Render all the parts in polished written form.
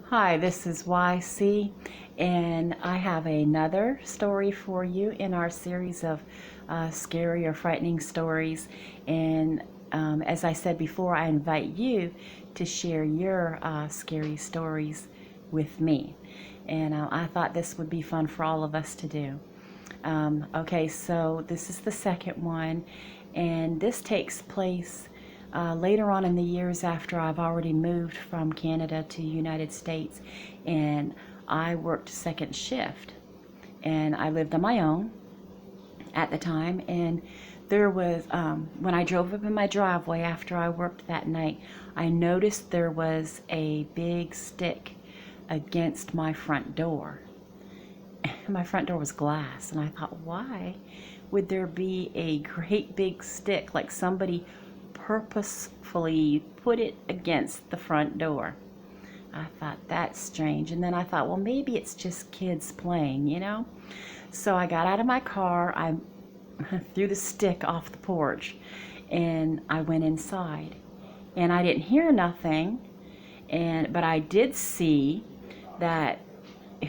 Hi, this is YC, and I have another story for you in our series of scary or frightening stories. And as I said before, I invite you to share your scary stories with me. And I thought this would be fun for all of us to do. Okay, so this is the second one, and this takes place later on in the years after I've already moved from Canada to United States, and I worked second shift, and I lived on my own at the time. And there was when I drove up in my driveway after I worked that night, I noticed there was a big stick against my front door. My front door was glass, and I thought, why would there be a great big stick, like somebody purposefully put it against the front door? I thought, that's strange. And then I thought, well, maybe it's just kids playing. So I got out of my car, I threw the stick off the porch, and I went inside. And I didn't hear nothing, but I did see that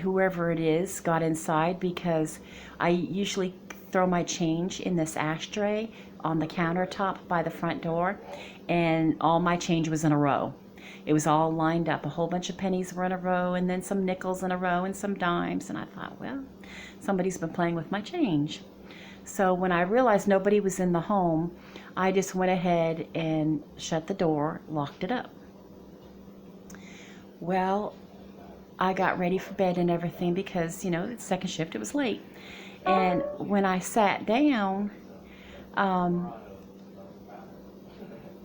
whoever it is got inside, because I usually throw my change in this ashtray on the countertop by the front door, and all my change was in a row. It was all lined up. A whole bunch of pennies were in a row, and then some nickels in a row, and some dimes. And I thought, well, somebody's been playing with my change. So when I realized nobody was in the home, I just went ahead and shut the door, locked it up. Well, I got ready for bed and everything because, it's second shift, it was late. And when I sat down,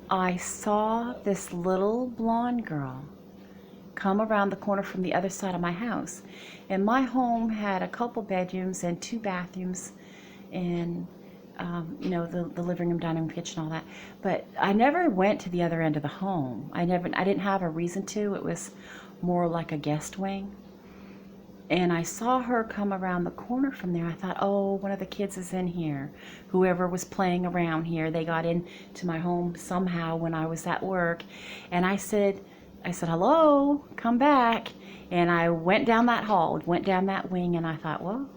I saw this little blonde girl come around the corner from the other side of my house. And my home had a couple bedrooms and two bathrooms, and the living room, dining room, kitchen, all that. But I never went to the other end of the home. I didn't have a reason to. It was more like a guest wing. And I saw her come around the corner from there. I thought, oh, one of the kids is in here. Whoever was playing around here, they got into my home somehow when I was at work. And I said, hello, come back. And I went down that hall, went down that wing, and I thought, well,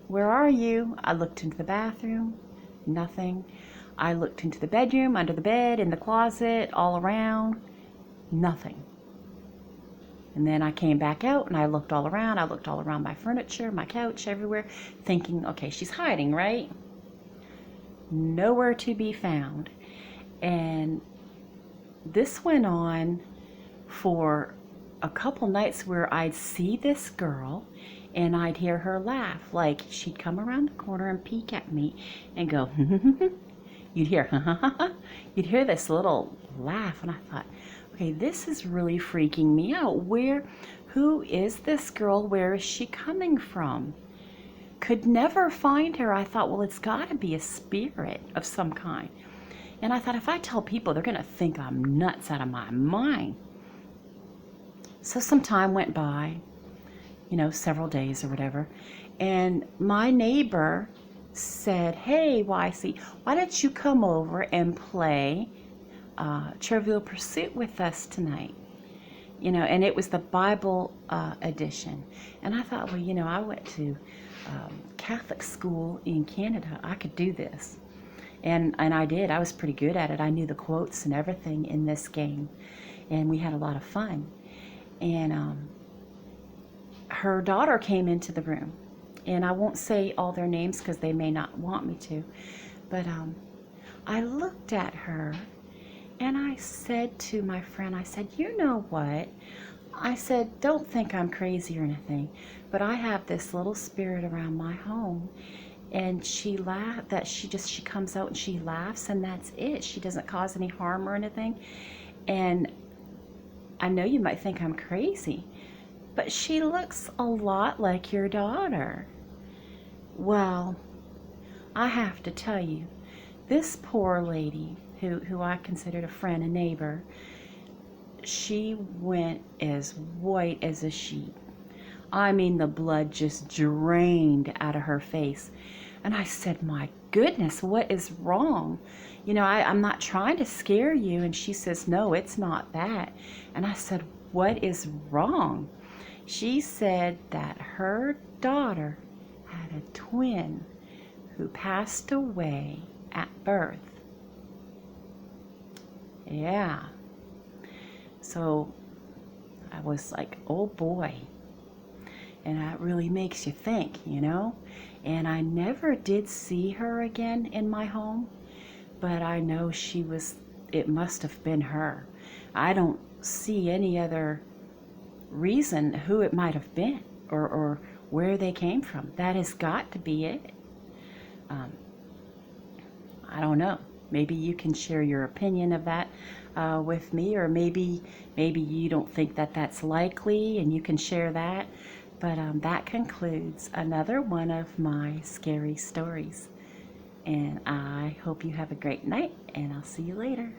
where are you? I looked into the bathroom, nothing. I looked into the bedroom, under the bed, in the closet, all around, nothing. And then I came back out and I looked all around. I looked all around my furniture, my couch, everywhere, thinking, okay, she's hiding, right? Nowhere to be found. And this went on for a couple nights where I'd see this girl and I'd hear her laugh. Like she'd come around the corner and peek at me and go, you'd hear, you'd hear this little laugh. And I thought, okay, this is really freaking me out. Who is this girl? Where is she coming from? Could never find her. I thought, well, it's got to be a spirit of some kind. And I thought, if I tell people, they're going to think I'm nuts out of my mind. So some time went by, several days or whatever. And my neighbor said, hey, YC, why don't you come over and play Trivial Pursuit with us tonight? And it was the Bible edition. And I thought, well, I went to Catholic school in Canada. I could do this. And I did. I was pretty good at it. I knew the quotes and everything in this game. And we had a lot of fun. And her daughter came into the room. And I won't say all their names because they may not want me to. But I looked at her and I said to my friend, I said, you know what? I said, don't think I'm crazy or anything, but I have this little spirit around my home. And she comes out and she laughs, and that's it. She doesn't cause any harm or anything. And I know you might think I'm crazy, but she looks a lot like your daughter. Well, I have to tell you, this poor lady, who I considered a friend, a neighbor, she went as white as a sheet. I mean, the blood just drained out of her face. And I said, my goodness, what is wrong? I'm not trying to scare you. And she says, no, it's not that. And I said, what is wrong. She said that her daughter had a twin who passed away at birth. Yeah. So I was like, oh boy. And that really makes you think, you know? And I never did see her again in my home, but I know it must have been her. I don't see any other reason who it might have been, or where they came from. That has got to be it. I don't know. Maybe you can share your opinion of that with me, or maybe you don't think that that's likely, and you can share that. But that concludes another one of my scary stories. And I hope you have a great night, and I'll see you later.